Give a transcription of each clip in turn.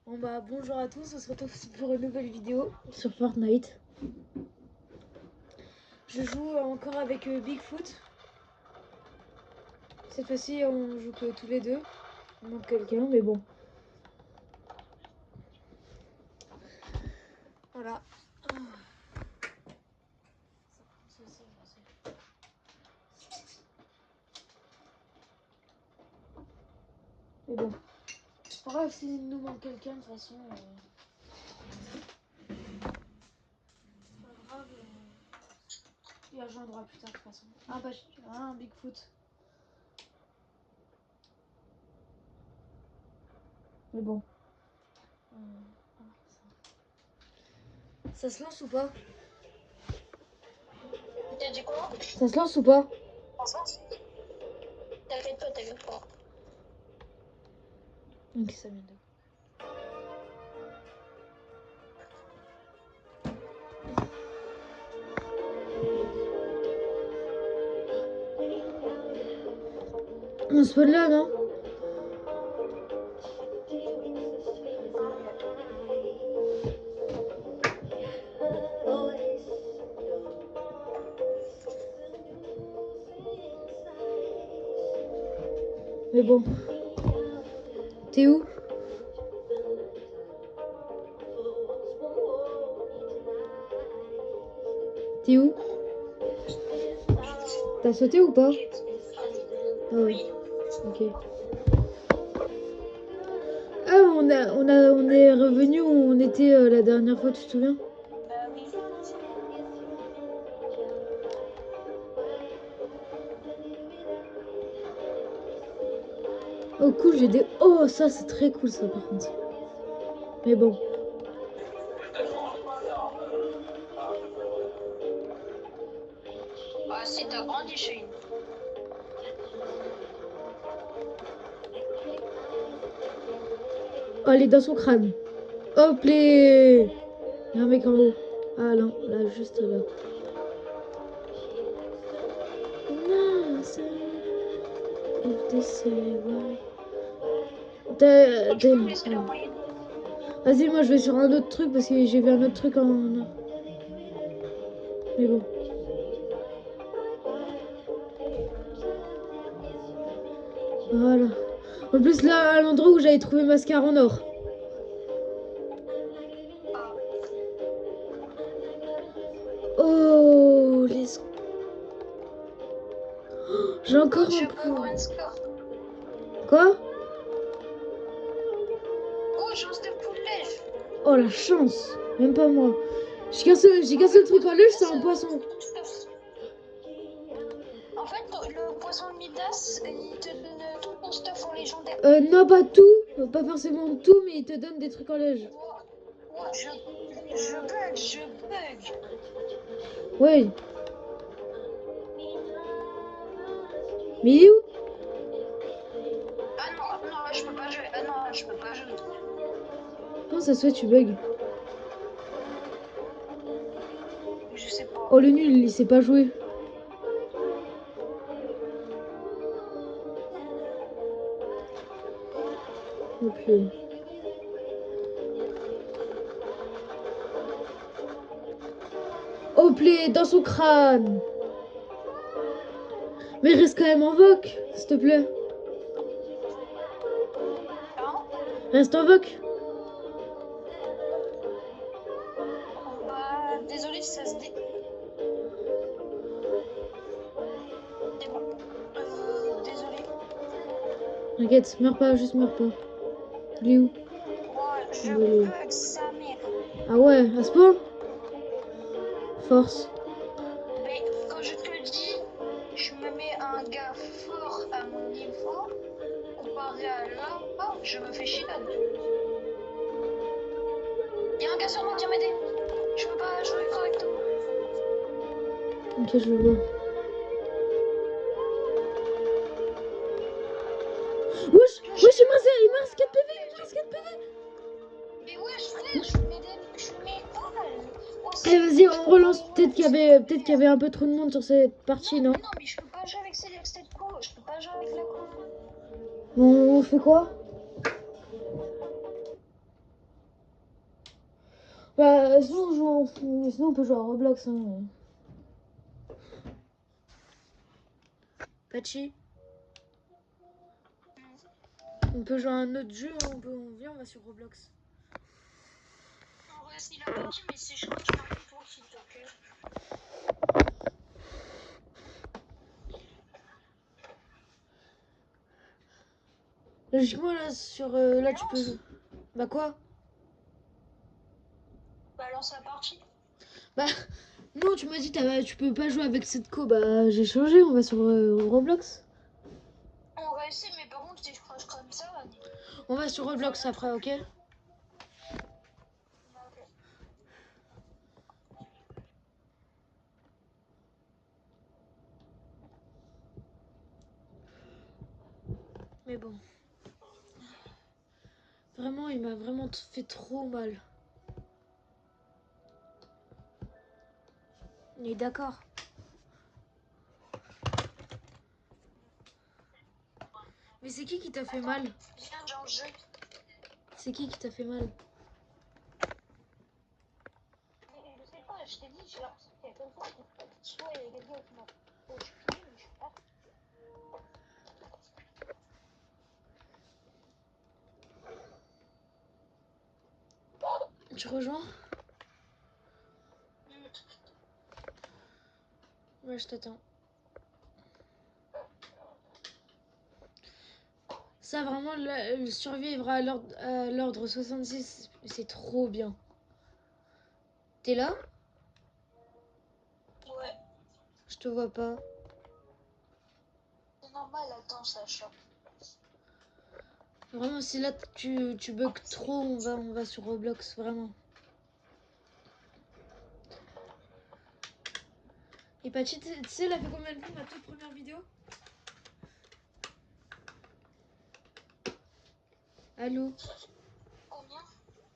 Bon bah bonjour à tous, on se retrouve pour une nouvelle vidéo sur Fortnite. Je joue encore avec Bigfoot. Cette fois-ci on joue que tous les deux. Il manque quelqu'un mais bon. Voilà. Mais bon. C'est pas grave s'il nous manque quelqu'un de toute façon. C'est pas grave. Il rejoindra plus tard de toute façon. Ah bah un Bigfoot. Mais bon. Ça se lance ou pas? T'as dit quoi? Ça se lance ou pas? T'inquiète pas, t'inquiète pas. Ok, ça vient de... On spawn là, non? Mais bon. T'es où? T'es où? T'as sauté ou pas? Ah oui. Ok. Ah, on est revenu où on était la dernière fois, tu te souviens? Oui. Oh cool, j'ai des... Oh, ça c'est très cool ça par contre. Mais bon. Ah, si t'as grandi, Shane. Oh, elle est dans son crâne. Hop les... Il y a un mec en haut. Ah non, là, juste là. Non, c'est... Tu peux me laisser la moyenne. Vas-y, moi je vais sur un autre truc parce que j'ai vu un autre truc en... Mais bon. Voilà. En plus là, à l'endroit où j'avais trouvé Mascar en or. Ah. Oh, les... Oh, j'ai encore Je un peux peu... prendre score. Quoi? Oh, chance de poulet. Oh la chance. Même pas moi. J'ai cassé le truc en luge, c'est un poisson. En fait, le poisson de Midas, il te donne tout ton stuff en légendaire. Non, pas tout. Pas forcément tout, mais il te donne des trucs en luge. Oh, je bug. Ouais. Mais il est où? Ah non, non, je peux pas jouer. Ah non, je peux pas jouer. Comment ça se fait, tu bugs? Je sais pas. Oh, le nul, il sait pas jouer. Oh, putain. Oh, plaît, dans son crâne. Mais reste quand même en voc, s'il te plaît. Hein? Reste en voc. Bah, désolé si ça se dé... C'est bon. Désolé. T'inquiète, meurs pas, juste meurs pas. Il est où? Oh, je Oh, bug sa mère. ah ouais, à ce point? Force. Mais quand je te dis, je me mets un gars fort à mon niveau, comparé à là, je me fais chier. Y'a un gars sur moi, viens m'aider. Je peux pas jouer correctement. Ok, je le vois. Wesh, wesh, il me reste 4 PV, il me reste 4 PV. Mais ouais, frère, je mets balles. Oh, Eh, vas-y, on relance. Peut-être qu'il y avait un peu trop de monde sur cette partie, non? Non, mais je peux pas jouer avec cette co. Je peux pas jouer avec la co. On fait quoi? Bah, sinon on peut jouer à Roblox. Hein. Patchy, on peut jouer à un autre jeu, on va sur Roblox. On reste il a parti, mais c'est je crois qu'il a un pour s'il te plaît. Logiquement, là, là, tu peux... Bah quoi? Bah lance la partie. Bah, non, tu m'as dit tu peux pas jouer avec cette co. Bah, j'ai changé, on va sur Roblox. On va essayer, mais par contre, si je crache comme ça... On va sur Roblox après, ok? Mais bon. Vraiment, il m'a vraiment fait trop mal. On est d'accord. Mais c'est qui t'a fait mal? Viens dans le jeu. C'est qui t'a fait mal? Je sais pas, je t'ai dit, j'ai l'impression qu'il y a quelqu'un qui... Soit il y a quelqu'un qui m'a... Oh, je suis plié, mais je suis pas... Tu rejoins? Ouais, je t'attends. Ça, vraiment, survivre à l'ordre 66, c'est trop bien. T'es là? Ouais. Je te vois pas. C'est normal, attends, Sacha. Vraiment, si là tu bugs trop, on va sur Roblox, vraiment. Et Pachi, tu sais, elle a fait combien de vues ma toute première vidéo? Allô? Combien?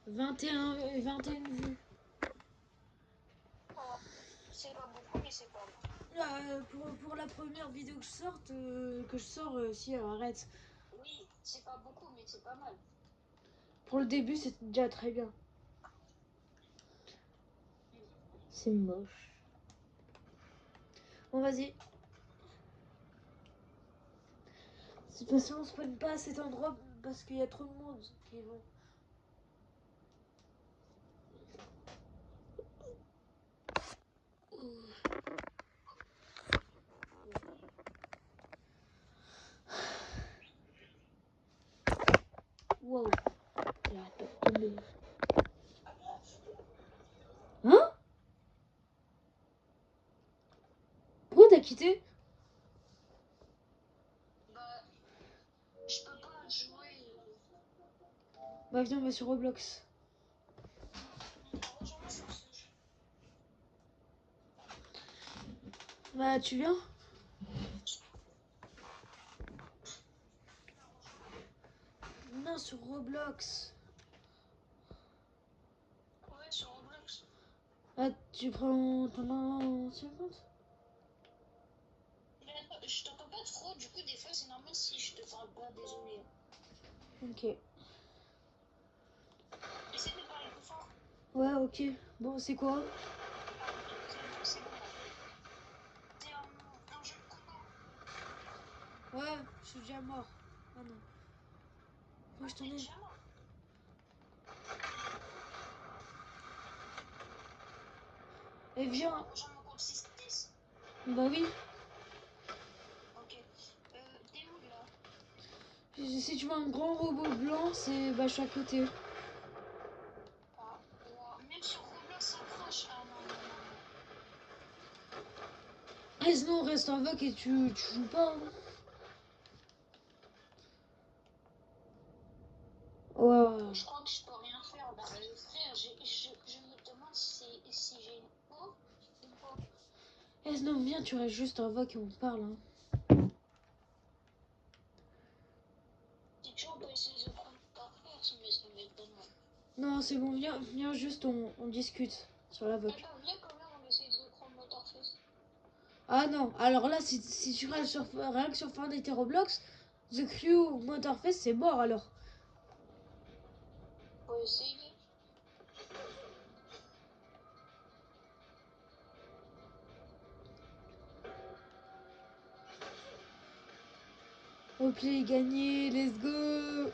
21 vues. Oh, c'est pas beaucoup, mais c'est pas mal. Pour la première vidéo que je sors, si, arrête. Oui, c'est pas beaucoup, mais c'est pas mal. Pour le début, c'est déjà très bien. C'est moche. Bon, vas-y. De toute façon, on spawn pas à cet endroit parce qu'il y a trop de monde qui vont. Wow. Hein? Pourquoi t'as quitté? Bah, je peux pas jouer. Bah viens, on va sur Roblox. Rejoins-moi sur ce jeu. Bah tu viens? Non, sur Roblox. Ouais, sur Roblox. Ah, tu prends ton ancien compte? Je t'entends pas trop, du coup, des fois, c'est normal si je te parle pas, désolé. Ok. Essaye de parler plus fort. Ouais, ok. Bon, c'est quoi? C'est bon. C'est un jeu de combat. Ouais, je suis déjà mort. Ah non. Moi, je t'en ai. Déjà mort. Eh, viens. Rejoins mon compte 6. Bah oui. Ok. T'es où là? Si tu vois un grand robot blanc, c'est. Bah, je suis à côté. Ah, wow. Même sur Roblox, ça crache. Ah non, non, non, non. Eh, sinon, on reste en voc et tu joues pas. Hein. Ouais. Je crois que je peux rien faire. Bah, frère, je me demande si j'ai une peau ou pas. Eh, sinon, viens, tu restes juste en voc et on parle. Hein. Si tu veux, on peut essayer de prendre ta force, mais ça m'étonne. Non, c'est bon, viens juste, on discute sur la voc. Attends, viens quand même, on essaie de prendre Motorface. Ah non, alors là, si tu restes rien que sur Fortnite et Roblox, The Crew Motorfest, c'est mort alors. Faut essayer. Oakley gagné, let's go.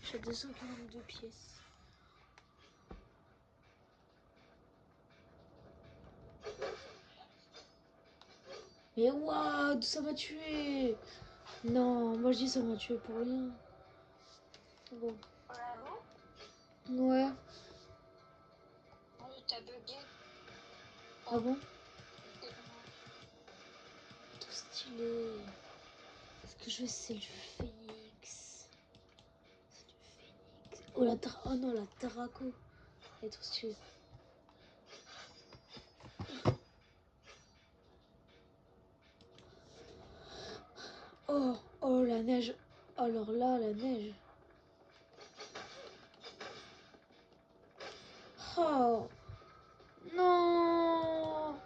J'ai 242 pièces. Mais waouh, ça m'a tué. Non, moi je dis ça m'a tué pour rien. Bon. Bravo. Ouais. Oui, t'as bugué. Ah bon? Trop stylé. Ce que je veux, c'est le phénix. C'est du phénix. Oh, oh non, la Taraco. Elle est trop stylée. Oh, oh, la neige. Alors là, la neige. Oh, non.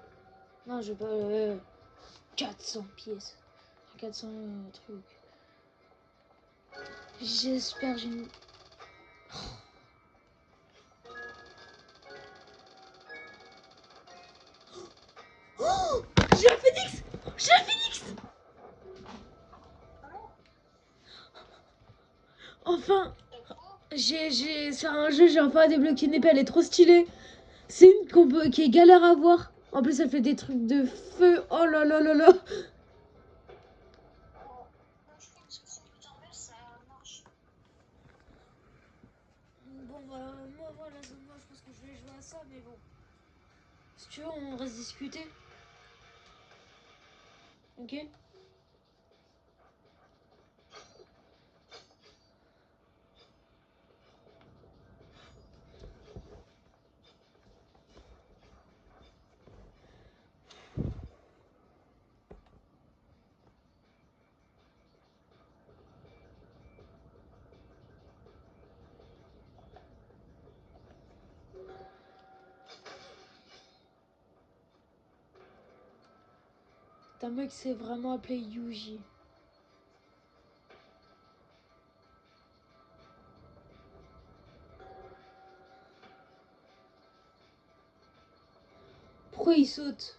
Non, je vais pas... 400 pièces. 400 trucs. J'espère j'ai une... Oh, j'ai un phénix. J'ai un phénix. Enfin, c'est un jeu, j'ai enfin débloqué une épée, elle est trop stylée. C'est une combo qui est galère à voir. En plus, elle fait des trucs de feu. Oh là là là là. Bon, bah, moi, voilà, moi, je pense que je vais jouer à ça, mais bon. Si tu veux, on reste discuter. Ok? T'as un mec qui s'est vraiment appelé Yuji. Pourquoi il saute?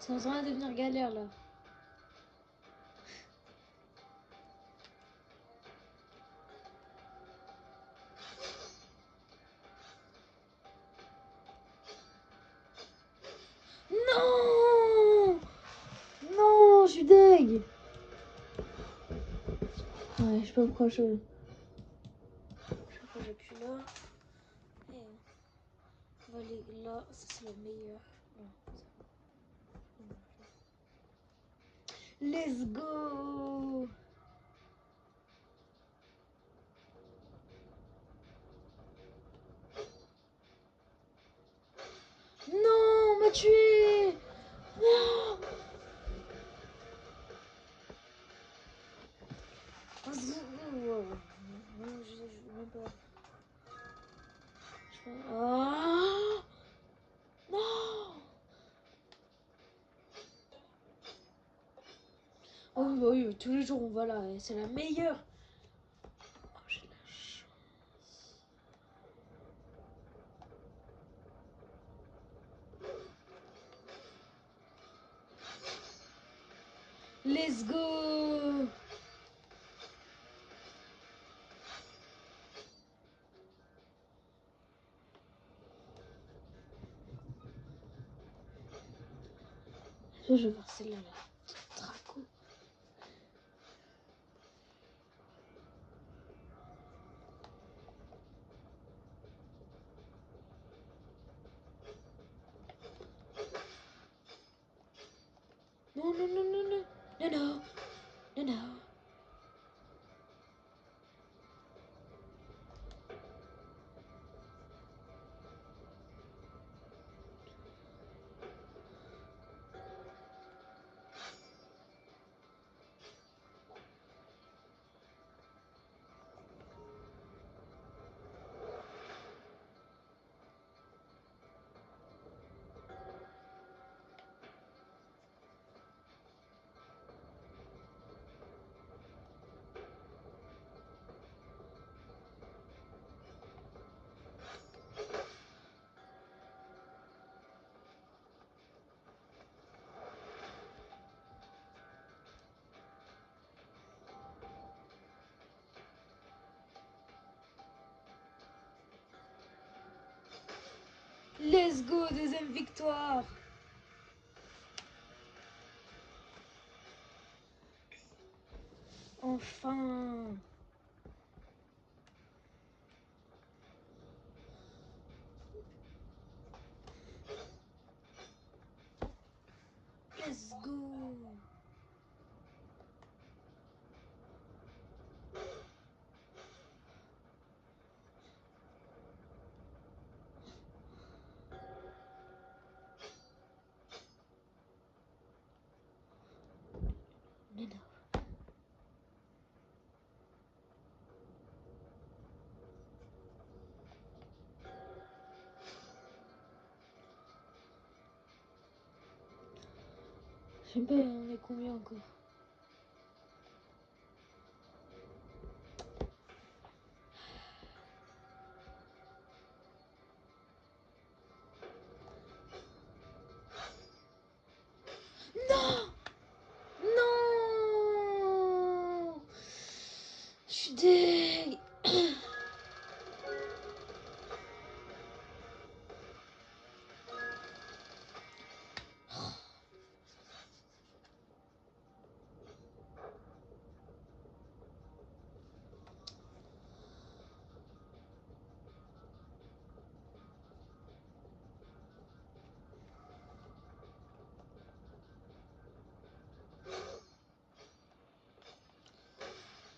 C'est en train de devenir galère là. Non! Non, je suis deg. Ouais, je sais pas pourquoi je... Pourquoi j'appuie là. Et on va aller là, ça c'est la meilleure. Let's go! Non, on m'a tué! Non! Oh, non, je même pas. Ah! Non! Oh oui, bah oui, tous les jours on va là, c'est la meilleure. Oh, j'ai de la chance. Let's go! Je vais voir celle-là, là. Draco. Non, non, non, non, non. Non, non. Non, non. Let's go, deuxième victoire. Enfin. Let's go. Je sais pas, on est combien encore? Non! Non! Je suis deg.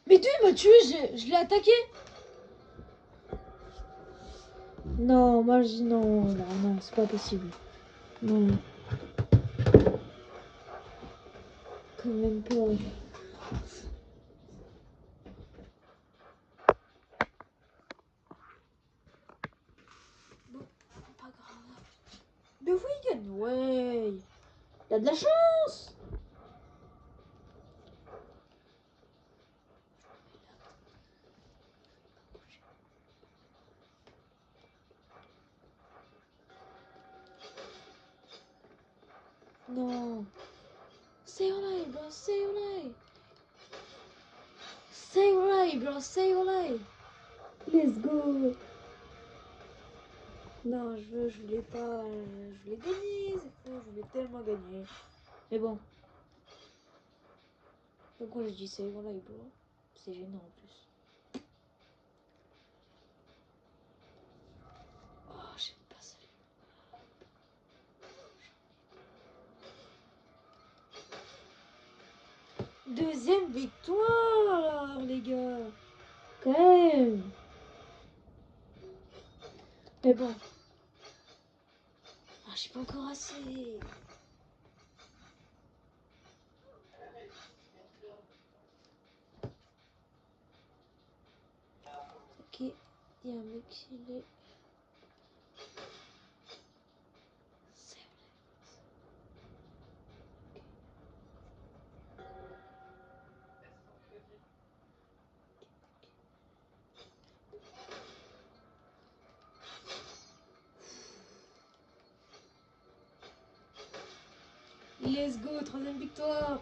Mais tu il m'a tué, je l'ai attaqué. Non, moi je dis non, non, non, c'est pas possible. Non. Quand même pas. Bon, pas grave. Deux fois il gagne, ouais. Il a de la chance. Non. Say olay, bro, say olay. Say olay, bro, say olay. Let's go. Non, je voulais pas. Je voulais gagner, c'est faux, je voulais tellement gagner. Mais bon. Pourquoi je dis say olay, bro? C'est gênant en plus. Oh, j'aime pas ça. Deuxième victoire, les gars. Quand même. Mais bon. Ah, j'ai pas encore assez. Ok. Il y a un mec qui est. Let's go, troisième victoire.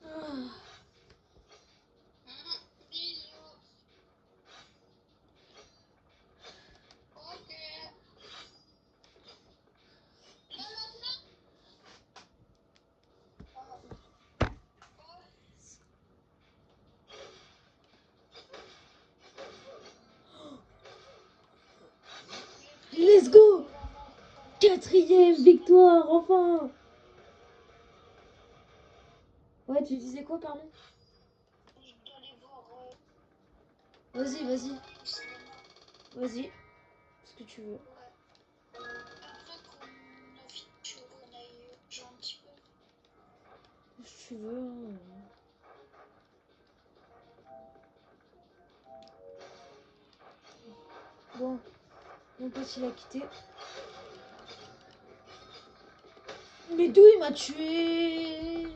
Ah. Bisous. Ok. Là, maintenant. Let's go. Quatrième victoire, enfin. Ouais, tu disais quoi, pardon? Je dois aller voir Vas-y, vas-y, au cinéma. vas-y. Ce que tu veux. Ouais. Après qu'on a fini, tu veux qu'on aille jouer un petit peu. Ce que tu veux. Hein. Bon, mon pote il a quitté. Mais d'où il m'a tué?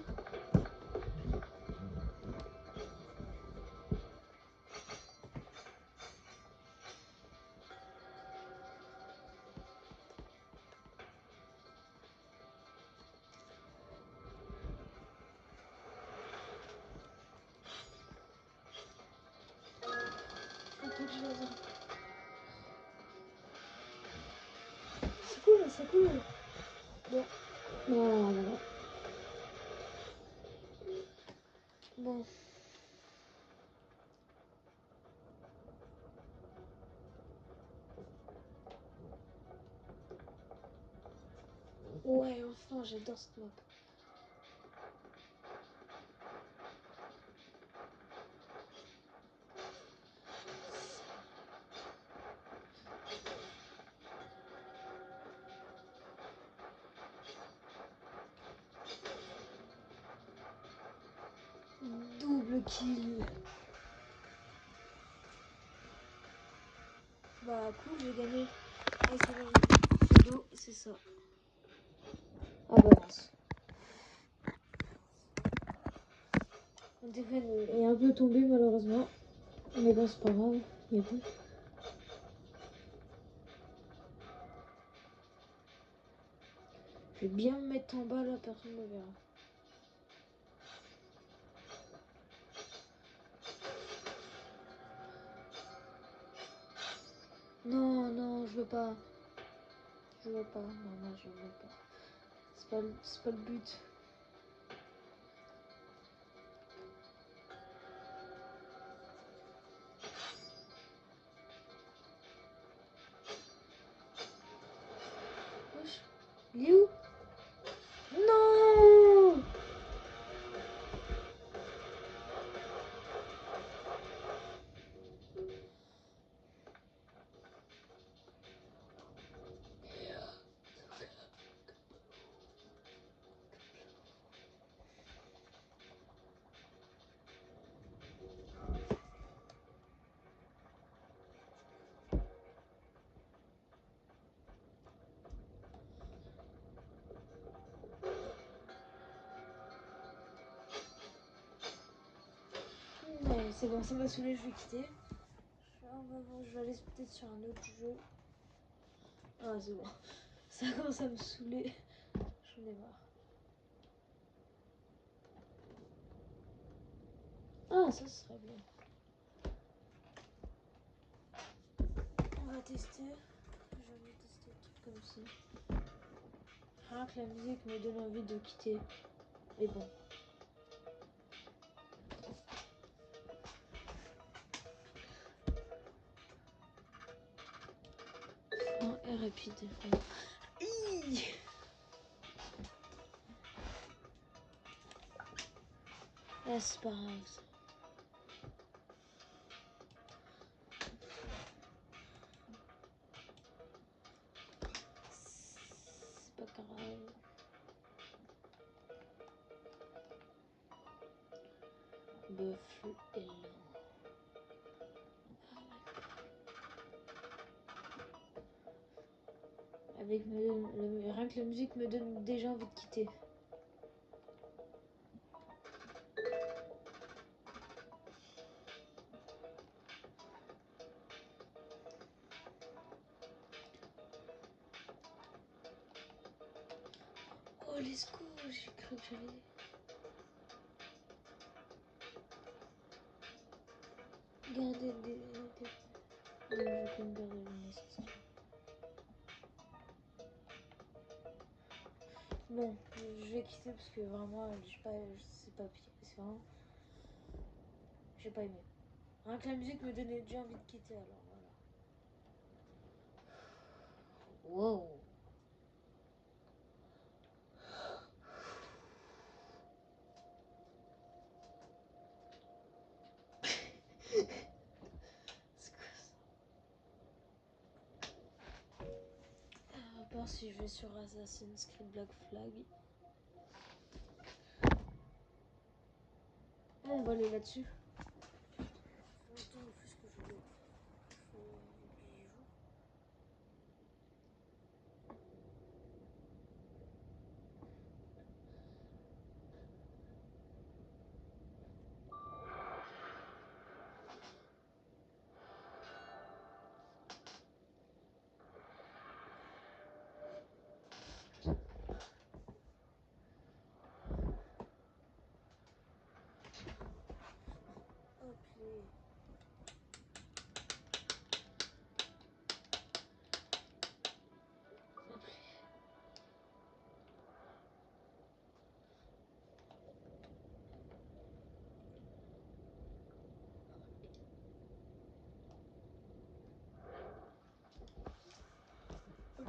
Faut pas que je le vois. C'est cool, c'est cool. Bon. Voilà. Bon. Ouais, enfin, j'adore cette map. Double kill. Bah cool, j'ai gagné. Ah, c'est bon, cadeau, c'est ça. Ah bah mince. Mon téléphone est un peu tombé malheureusement. Mais bon, c'est pas grave. Il y a tout. Je vais bien me mettre en bas là, personne ne me verra. Non, non, je veux pas. Je veux pas. Non, je veux pas. C'est pas le but. Wesh. Il est où? Non! Ouais, c'est bon, ça m'a saoulé, je vais quitter. Je vais aller peut-être sur un autre jeu. Ah, c'est bon. Ça commence à me saouler. J'en ai marre. Ah, ça serait bien. On va tester. J'avais testé des trucs comme ça. Rien que la musique me donne envie de quitter. Mais bon. Oh, et rapide. Ah, c'est pas grave ça. C'est pas grave. Buffle est lent. Avec rien que la musique me donne déjà envie de quitter. Oh, let's go, j'ai cru que j'allais. Garder des. Non, je vais quand même garder les naissances. Bon, je vais quitter parce que vraiment, c'est pas pire. C'est vraiment. J'ai pas aimé. Rien que la musique me donnait déjà envie de quitter, alors voilà. Wow. C'est quoi ça? À part si je vais sur Assassin's Creed Black Flag. On va aller là-dessus. Attends, fais ce que je veux. Faut les bijoux.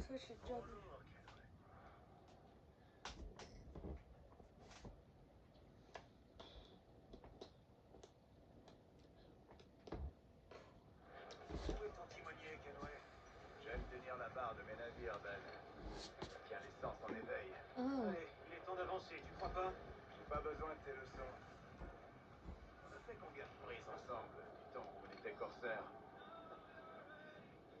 fois, je suis déjà vu. Où est ton timonier, Kenway? J'aime tenir la barre de mes navires, Ben. Tiens l'essence en éveil. Ah, Allez, il est temps d'avancer, tu crois pas? J'ai pas besoin de tes leçons. On a fait combien de prises ensemble, du temps où on était corsaires?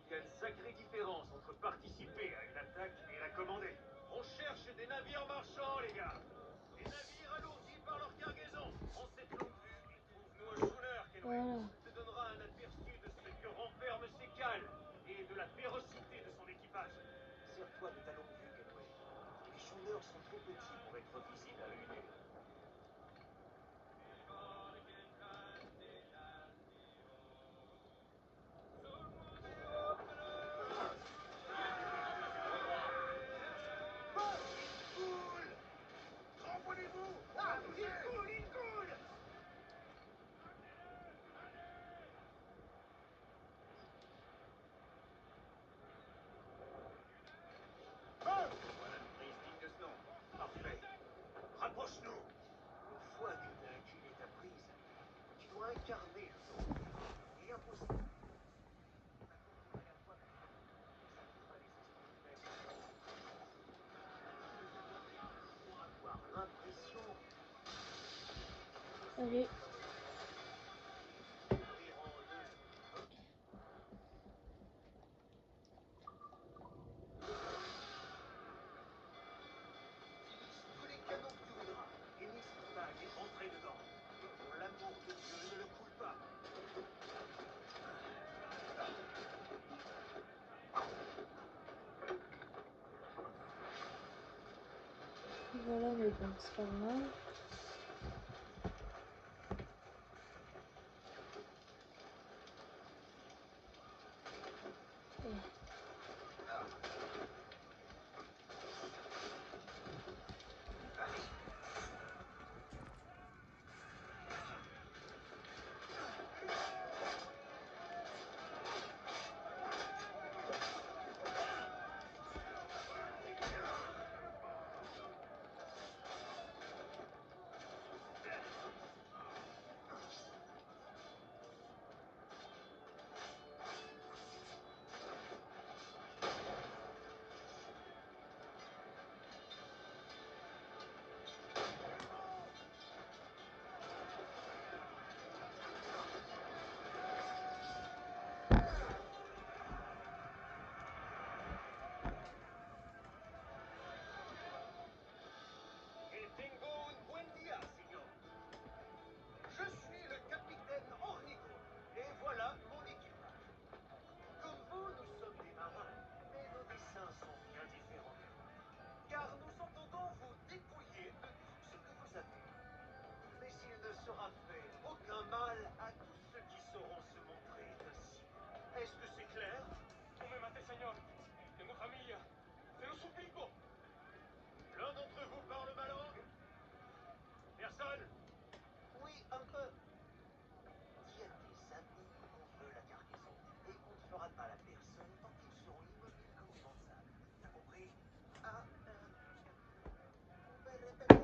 Il y a une sacrée différence entre participer à une attaque et la commander. On cherche des navires marchands, les gars. Des navires alourdis par leur cargaison. En cette longue vue, trouve-nous un schooner, Kenway. voilà. Te donnera un aperçu de ce que renferme ces cales et de la férocité de son équipage. Sers-toi de ta longue vue, Kenway. Les schooners sont trop petits pour être visibles à l'œil nu. Cool! Cramponnez-vous! Ah, il coule, il coule! Voilà une prise digne de ce nom. Parfait. Rapproche-nous. Une fois que tu as acculé ta prise, tu dois incarner le nom. Et imposer. Pour avoir l'impression Allez. d'ouvrir en deux. Utilise tous les canons que tu voudras. Et n'hésite pas à les rentrer dedans. Pour l'amour de Dieu, ne le coule pas. Voilà, mais bon, c'est pas grave. Et tengo un buen día, señor. Je suis le capitaine Ornigo, et voilà mon équipage. Comme vous, nous sommes des marins, mais nos dessins sont bien différents des vôtres. Car nous entendons vous dépouiller de tout ce que vous avez. Mais il ne sera fait aucun mal à tous ceux qui sauront se montrer ainsi. Est-ce que c'est clair? No me mate, señor. Tengo familia. Se lo suplico. L'un d'entre vous parle ma langue? Personne? Oui, un peu. Dis à tes amis qu'on veut la cargaison et qu'on ne fera de mal à personne tant qu'ils seront immobiles comme des bancs de sable. T'as compris? Ah, on peut répéter.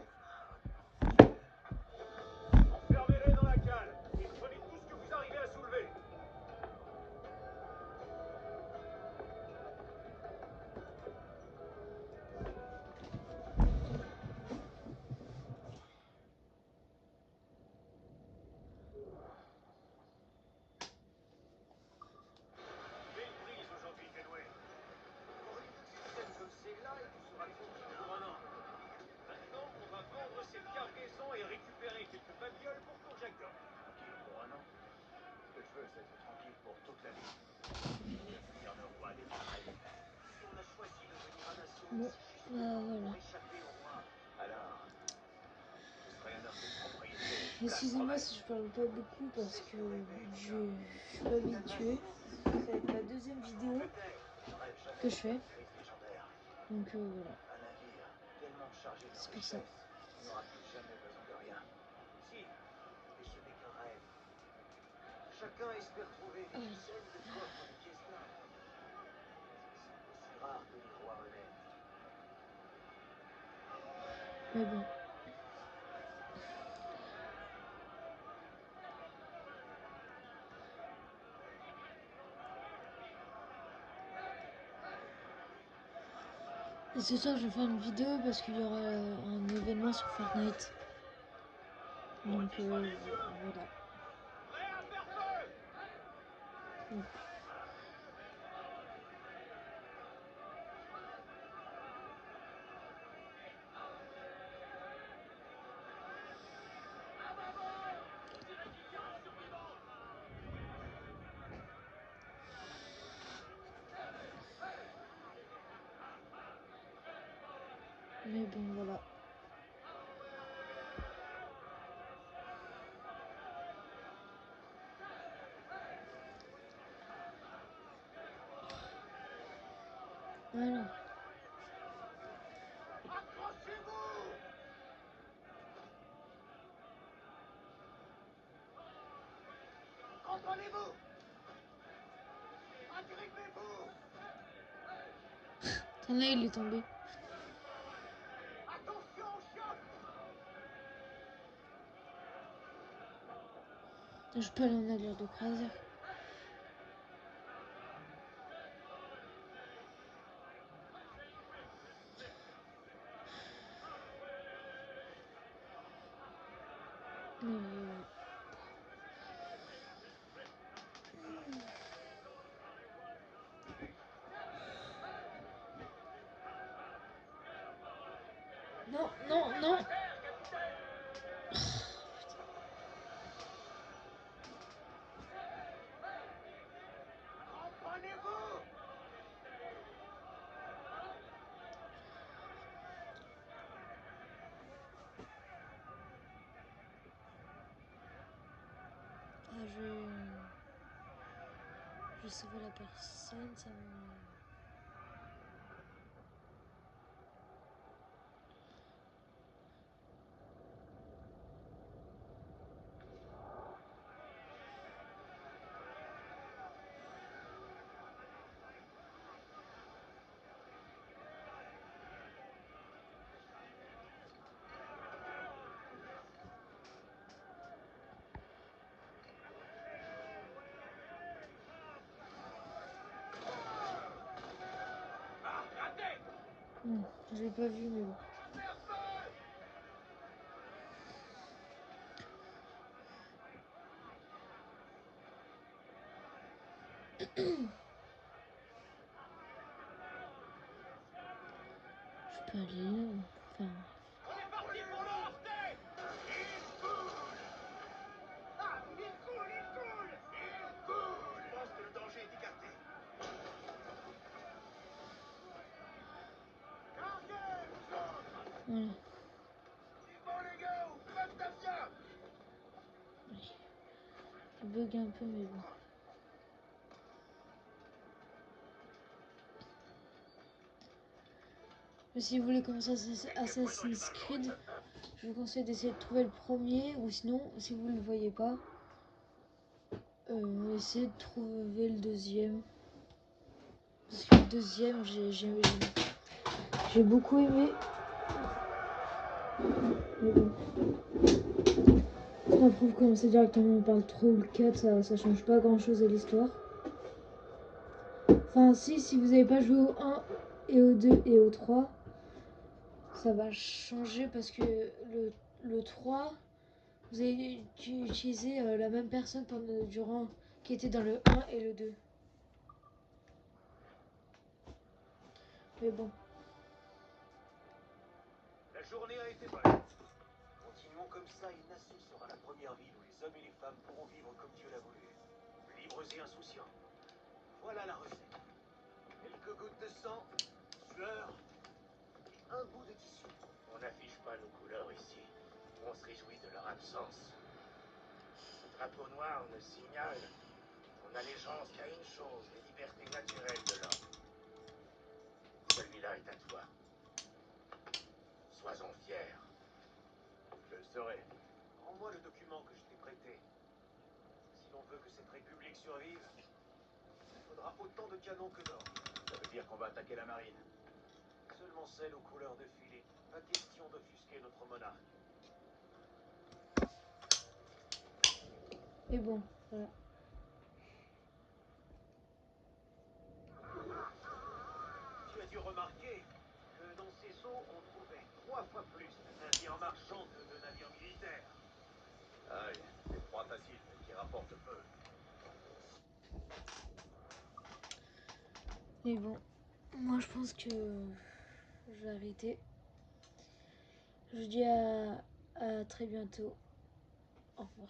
Fermez-les dans la cale et prenez tout ce que vous arrivez à soulever. Belle prise aujourd'hui, Kenway. Pour une petite scène comme celle-là, et tu seras tranquille pour un an. Maintenant, on va vendre cette cargaison et récupérer quelques babioles pour ton Jacob. Tranquille pour un an. Ce que je veux, c'est être tranquille pour toute la vie. Devenir le roi des marées. Si on a choisi de venir à l'assaut, Bon, c'est justement voilà. pour échapper au roi. Alors, je serai un homme de propriété. Excusez-moi si je parle pas beaucoup parce que je suis pas habituée. Ça va être ma deuxième vidéo que je fais. Donc voilà, Un navire tellement chargé de c'est pour ça. richesses, on n'aura plus jamais besoin de rien. Si, mais ce n'est qu'un rêve. Chacun espère trouver des dizaines de coffres de pièces d'or. Ils sont aussi rares que les Mais bon. Et ce soir, je vais faire une vidéo parce qu'il y aura un événement sur Fortnite. Donc voilà. Prêt à faire feu! Donc, mais bon, voilà. Voilà. Accrochez-vous! Comprenez-vous? Agrippez-vous! T'en as, il est tombé. Attention au choc! Je peux aller en navire de croisière. Non, non, non. Comprenez-vous? Ah, je sauver la personne, ça me... Ah, raté! Non, je l'ai pas vu, mais bon. Faire feu! Je peux aller là. Enfin, On est parti pour l'emporter! Il coule! Ah, il coule, il coule! Il coule! Je pense que le danger est écarté. Carguez, vous autres! voilà. C'est bon, les gars, ou pas de tafia! Ça bug un peu, mais bon. Mais si vous voulez commencer Assassin's Creed, je vous conseille d'essayer de trouver le premier, ou sinon, si vous ne le voyez pas, essayez de trouver le deuxième. Parce que le deuxième, j'ai beaucoup aimé. Mais bon. Après, vous commencez directement par le 3 ou le 4, ça change pas grand chose à l'histoire. Enfin, si vous n'avez pas joué au 1 et au 2 et au 3, ça va changer parce que le 3, vous avez utilisé la même personne durant qui était dans le 1 et le 2. Mais bon. La journée a été bonne. Continuons comme ça et Nassau sera la première ville où les hommes et les femmes pourront vivre comme Dieu l'a voulu. Libres et insouciants. Voilà la recette. Quelques gouttes de sang, sueur et un bout de tissu. On n'affiche pas nos couleurs ici. On se réjouit de leur absence. Ce drapeau noir ne signale ton allégeance qu'à une chose, les libertés naturelles de l'homme. Celui-là est à toi. Sois-en fier. Je le serai. Rends-moi le document que je t'ai prêté. Si l'on veut que cette république survive, il faudra autant de canons que d'or. Ça veut dire qu'on va attaquer la marine. Seulement celle aux couleurs de Philippe Pas question d'offusquer notre monarque. Mais bon, voilà. Tu as dû remarquer que dans ces eaux, on trouvait 3 fois plus de navires marchands que de navires militaires. Aïe, des proies faciles qui rapportent peu. Mais bon, moi je pense que je vais arrêter. Je vous dis à très bientôt. Au revoir.